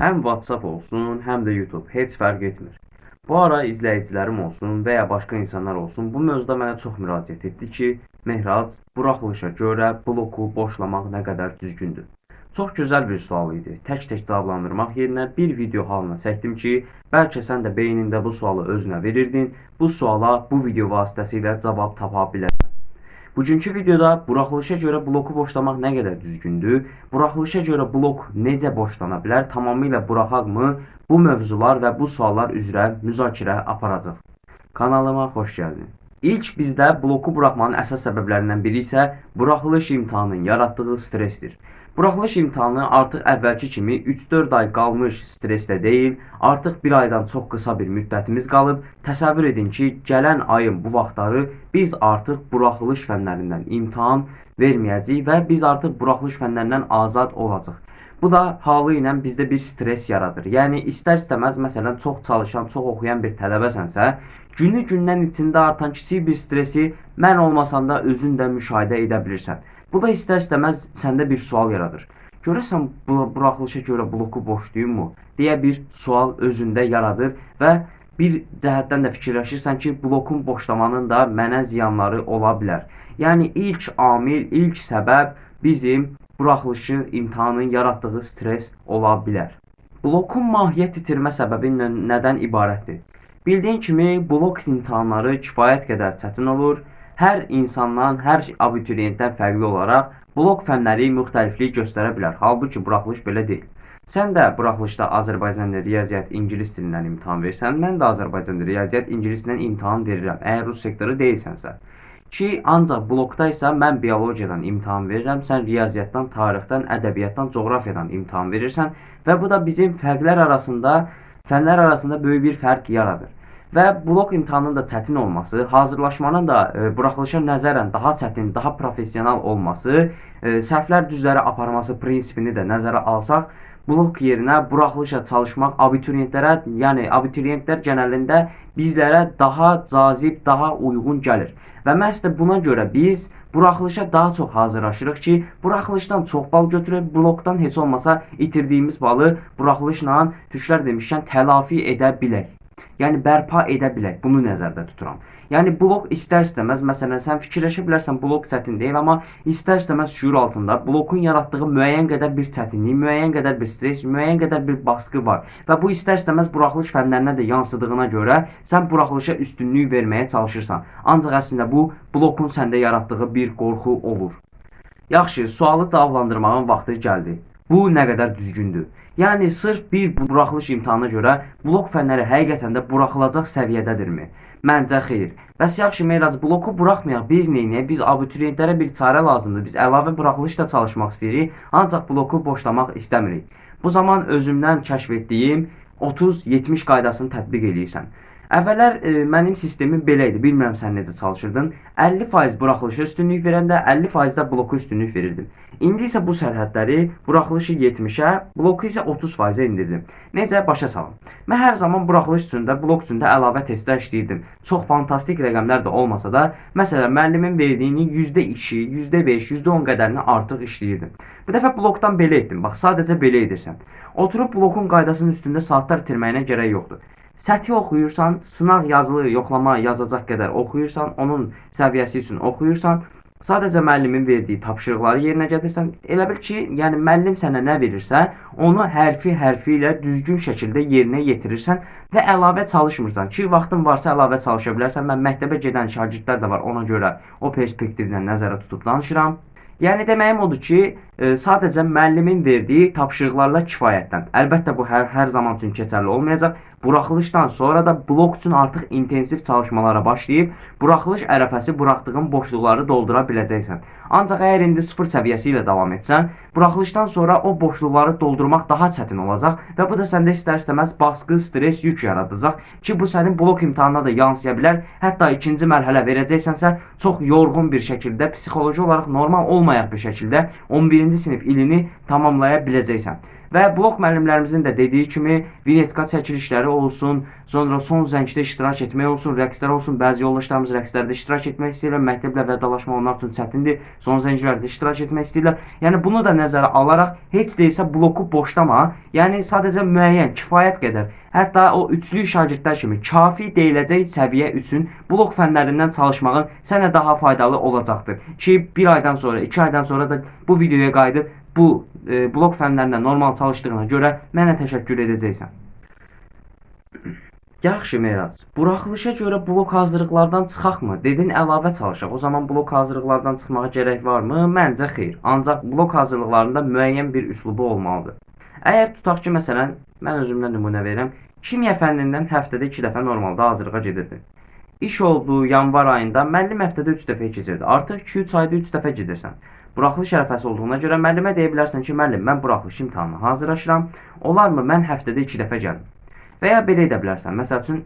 Hem WhatsApp olsun, hem de YouTube heç fərq etmir. Bu ara izləyicilərim olsun və ya başqa insanlar olsun, bu mövzuda mənə çox müraciət etdi ki, Mehrac, buraxılışa görə bloku boşlamaq nə qədər düzgündür? Çox gözəl bir sual idi. Tək-tək cavablandırmaq yerinə bir video halına çəkdim ki, bəlkə sən də beynində bu sualı özünə verirdin, bu suala bu video vasitəsilə cavab tapa bilərsən. Bugünkü videoda buraxılışa görə bloku boşlamaq nə qədər düzgündür, buraxılışa görə blok necə boşlana bilər, tamamilə buraxaqmı, bu mövzular və bu suallar üzrə müzakirə aparacaq. Kanalıma xoş gəldin. İlk bizdə bloku buraxmanın əsas səbəblərindən biri isə buraxılış imtahanının yaratdığı stressdir. Buraxılış imtahanı artıq əvvəlki kimi 3-4 ay qalmış stressdə deyil, artıq bir aydan çox qısa bir müddətimiz qalıb. Təsəvvür edin ki, gələn ayın bu vaxtları biz artıq buraxılış fənlərindən imtahan verməyəcəyik və biz artıq buraxılış fənlərindən azad olacaq. Bu da halı ilə bizdə bir stres yaradır. Yəni istər-istəməz məsələn çox çalışan, çox oxuyan bir tələbəsənsə, günü-gündən içində artan kiçik bir stresi mən olmasam da özün də müşahidə edə bilirsən. Bu da istər-istəməz səndə bir sual yaradır. Görəsən buraxılışa görə bloku boşlayımmı deyə bir sual özündə yaradır və bir cəhətdən də fikirləşirsən ki, blokun boşlamanın da mənə ziyanları ola bilər. Yəni ilk amil, ilk səbəb bizim buraxılışı imtahanın yaratdığı stres ola bilər. Blokun mahiyyət itirmə səbəbi nədən ibarətdir? Bildiyin kimi blok imtahanları kifayət qədər çətin olur. Hər insandan, hər abituriyentdən fərqli olaraq blok fənləri müxtəliflik göstərə bilər. Halbuki buraxılış belə deyil. Sən də buraxılışda Azərbaycan dili, riyaziyyat, ingilis dilindən imtahan versən, mən də Azərbaycan dili, riyaziyyat, ingilis dilindən imtahan verirəm. Əgər rus sektoru deyilsənsə. Ki, ancaq blokda isə mən biologiyadan imtahan verirəm, sən riyaziyyatdan, tarixdən, ədəbiyyatdan, coğrafiyadan imtahan verirsən və bu da bizim fənlər arasında böyük bir fərq yaradır. Və blok imtahanının da çətin olması, hazırlaşmanın da buraxılışa nəzərən daha çətin, daha professional olması, səhvlər düzləri aparması prinsipini də nəzərə alsaq, blok yerinə buraxılışa çalışmaq abituriyentlərə, yəni abituriyentlər genəlində bizlərə daha cazib, daha uyğun gəlir. Və məhz də buna görə biz buraxılışa daha çox hazırlaşırıq ki, buraxılışdan çox bal götürüb, blokdan heç olmasa itirdiyimiz balı buraxılışla tüklər demişkən təlafi edə bilək. Yəni bərpa edə bilək. Bunu nəzərdə tuturam. Yəni blok istər-istəməz, məsələn sən fikirləşə bilərsən blok çətin deyil, amma istər-istəməz şüur altında blokun yaratdığı müəyyən qədər bir çətinlik, müəyyən qədər bir stres, müəyyən qədər bir baskı var. Və bu istər-istəməz buraxılış fənlərinə də yansıdığına görə sən buraxılışa üstünlük verməyə çalışırsan. Ancaq əslində bu blokun səndə yaratdığı bir qorxu olur. Yaxşı, sualı cavablandırmağın vaxtı gəldi. Bu nə qədər düzgündür? Yəni sırf bir buraxılış imtahanına görə blok fənləri həqiqətən də buraxılacaq səviyyədədirmi? Məncə xeyr. Bəs yaxşı Mehrac, bloku buraxmayaq, biz neyniyək? Biz abituriyentlərə bir çarə lazımdır. Biz əlavə buraxılışla çalışmaq istəyirik, ancaq bloku boşlamaq istəmirik. Bu zaman özümdən kəşf etdiyim 30-70 qaydasını tətbiq edirsən. Əvvəllər mənim sistemim belə idi. Bilmirəm sən necə çalışırdın. 50% buraxılışa üstünlük verəndə 50% də bloku üstünlük verirdim. İndi isə bu sərhədləri buraxılışı 70-ə, bloku isə 30%-ə indirdim. Necə? Başa salın. Mən hər zaman buraxılış üçün də, blok üçün də əlavə testlər işləyirdim. Çox fantastik rəqəmlər də olmasa da, məsələn, müəllimin verdiyini %2, %5, %10 qədərini artıq işləyirdim. Bu dəfə blokdan belə etdim. Bax, sadəcə belə edirsən. Oturub blokun qaydasının üstündə saatlar itirməyinə gərək yoxdur. Səthi oxuyursan, sınaq yazılı, yoxlama yazacaq qədər oxuyursan, onun səviyyəsi üçün oxuyursan, sadəcə müəllimin verdiyi tapşırıqları yerinə gətirsən, elə bil ki, yəni müəllim sənə nə verirsə, onu hərfi ilə düzgün şəkildə yerinə yetirirsən və əlavə çalışmırsan ki, vaxtın varsa əlavə çalışa bilərsən. Mən məktəbə gedən şagirdlər də var, ona görə o perspektivdən nəzərə tutub danışıram. Yəni deməyim odur ki, sadəcə müəllimin verdiyi tapşırıqlarla kifayətlən. Əlbəttə bu hər zaman üçün keçərli olmayacaq. Buraxılışdan sonra da blok üçün artıq intensiv çalışmalara başlayıb, buraxılış ərəfəsi buraxdığın boşluqları doldura biləcəksən. Ancaq əgər indi 0 səviyyəsi ilə davam etsən, buraxılışdan sonra o boşluqları doldurmaq daha çətin olacaq və bu da səndə istər-istəməz baskı, stres, yük yaradacaq ki, bu sənin blok imtahanına da yansıya bilər. Hətta ikinci mərhələ verəcəksənsə, çox yorğun bir şəkildə, psixoloji olaraq normal olmayaq bir şəkildə 11-ci sinif ilini tamamlaya biləcəksən. Və blok müəllimlərimizin də dediyi kimi vinetka çəkilişləri olsun, sonra son zəngdə iştirak etmək olsun, rəqslər olsun. Bəzi yoldaşlarımız rəqslərdə iştirak etmək istəyirlər, məktəblə vədalaşmaq onlar üçün çətindir. Son zənglərdə iştirak etmək istəyirlər. Yəni bunu da nəzərə alaraq heç deyilsə bloku boşlama. Yəni sadəcə müəyyən, kifayət qədər, hətta o üçlü şagirdlər kimi kafi deyiləcək səviyyə üçün blok fənlərindən çalışmağın sənə daha faydalı olacaqdır. Ki bir aydan sonra, 2 aydan sonra da bu videoya qayıdıb bu blok fənlərində normal çalışdığına görə mənə təşəkkür edəcəksən. Yaxşı Meyrac, buraxılışa görə blok hazırlıqlardan çıxaqmı? Dedin əlavə çalışaq. O zaman blok hazırlıqlardan çıxmağa gərək varmı? Məncə xeyr. Ancaq blok hazırlıqlarında müəyyən bir üslubu olmalıdır. Əgər tutaq ki, məsələn, mən özümdən nümunə verirəm. Kimya fənnindən həftədə 2 dəfə normalda hazırlığa gedirdin. İş olduğu yanvar ayında müəllim həftədə 3 dəfə keçirdi. Artıq 2-3 ayda 3 dəfə gedirsən. Buraxılış ərəfəsi olduğuna görə müəllimə deyə bilərsən ki, müəllim, mən buraxılış imtahanına hazırlaşıram. Olarmı mən həftədə 2 dəfə gəlim? Və ya belə edə bilərsən. Məsəl üçün,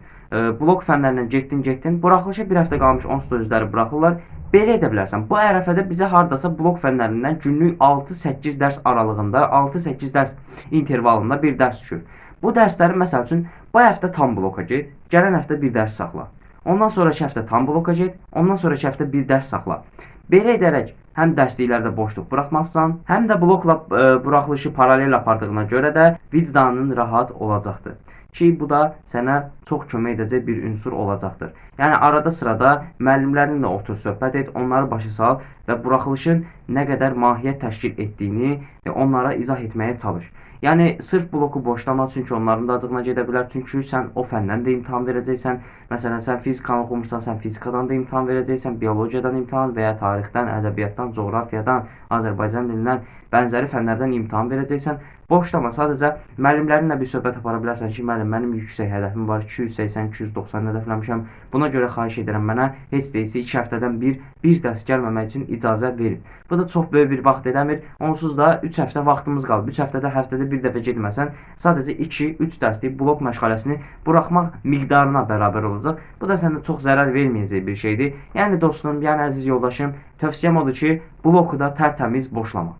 blok fənlərindən getdin, buraxılışa bir həftə qalmış onsuz da özləri buraxırlar. Belə edə bilərsən. Bu ərəfədə bizə hardasa blok fənlərindən günlük 6-8 dərs aralığında, 6-8 dərs intervalında bir dərs düşür. Bu dərsləri məsəl üçün bu həftə tam bloka get, gələn həftə bir dərs saxla. Ondan sonraki həftə tam bloka get, ondan sonraki həftə bir dərs saxla. Belə edərək həm dərsliklərdə boşluq buraxmazsan, həm də blokla buraxılışı paralel apardığına görə də vicdanın rahat olacaqdır. Ki bu da sənə çox kömək edəcək bir ünsur olacaqdır. Yəni arada sırada müəllimlərinlə otur, söhbət et, onları başa sal və buraxılışın nə qədər mahiyyət təşkil etdiyini onlara izah etməyə çalış. Yəni sırf bloku boşlama, çünki onların da acığına gedə bilər. Çünki sən o fəndən də imtahan verəcəksən. Məsələn, sən fizikanı oxumursan, sən fizikadan da imtahan verəcəksən, biologiyadan imtahan və ya tarixdən, ədəbiyyatdan, coğrafiyadan, Azərbaycan dilindən, bənzəri fənlərdən imtahan verəcəksən. Boşlama, sadəcə müəllimlərinlə bir söhbət apara bilərsən ki, müəllim, mənim yüksək hədəfim var, 280-290 hədəfləmişəm. Buna görə xahiş edirəm mənə heç deyilsə 2 həftədən bir dərs gəlməmək üçün icazə verin. Bu da çox böyük bir vaxt eləmir. Onsuz da 3 həftə vaxtımız qalıb. 3 həftədə bir dəfə getməsən, sadəcə 2-3 dərslik blok məşğələsini buraxmaq miqdarına bərabər olacaq. Bu da sənə çox zərər verməyəcək bir şeydir. Yəni dostum, yəni əziz yoldaşım, tövsiyəm odur ki, bloku da tərtəmiz boşlama.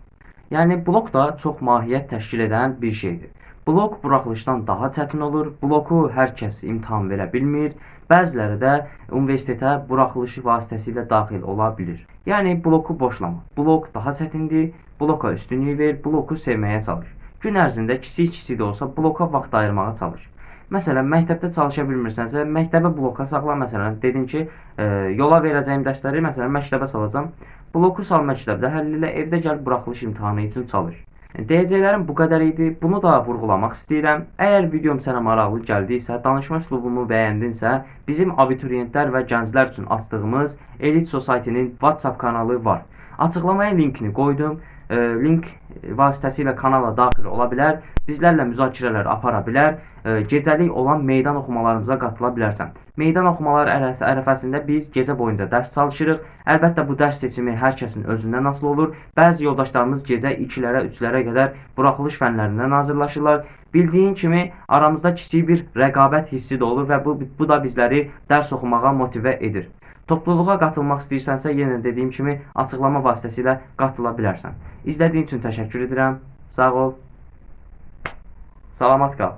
Yəni blok da çox mahiyyət təşkil edən bir şeydir. Blok buraxılışdan daha çətin olur. Bloku hər kəs imtahan verə bilmir. Bəziləri də universitetə buraxılışı vasitəsilə daxil ola bilir. Yəni bloku boşlama. Blok daha çətindir. Bloka üstünlük ver, bloku sevməyə çalış. Gün ərzində kiçik-kiçik də olsa bloka vaxt ayırmağa çalış. Məsələn, məktəbdə çalışa bilmirsənsə, məktəbə bloka saxla. Məsələn, dedin ki, yola verəcəyim dərsləri məsələn məktəbə salacam. Bloku sal məktəbdə, həll elə, evdə gəl buraxılış imtahanı üçün çalış. Deyəcəklərim bu qədər idi. Bunu da vurğulamaq istəyirəm. Əgər videom sənə maraqlı gəldiysə, danışma üslubumu bəyəndinsə, bizim abituriyentlər və gənclər üçün açdığımız Elite Society-nin WhatsApp kanalı var. Açıqlamaya linkini qoydum. Link vasitəsilə kanala daxil ola bilər, bizlərlə müzakirələr apara bilər, gecəlik olan meydan oxumalarımıza qatıla bilərsən. Meydan oxumalar ərəfəsində biz gecə boyunca dərs çalışırıq. Əlbəttə bu dərs seçimi hər kəsin özündən asılı olur. Bəzi yoldaşlarımız gecə 2-lərə, 3-lərə qədər buraxılış fənlərindən hazırlaşırlar. Bildiyin kimi aramızda kiçik bir rəqabət hissi də olur və bu da bizləri dərs oxumağa motivə edir. Topluluğa qatılmaq istəyirsənsə, yenə dediyim kimi açıqlama vasitəsilə qatıla bilərsən. İzlədiyin üçün təşəkkür edirəm. Sağ ol. Salamat qal.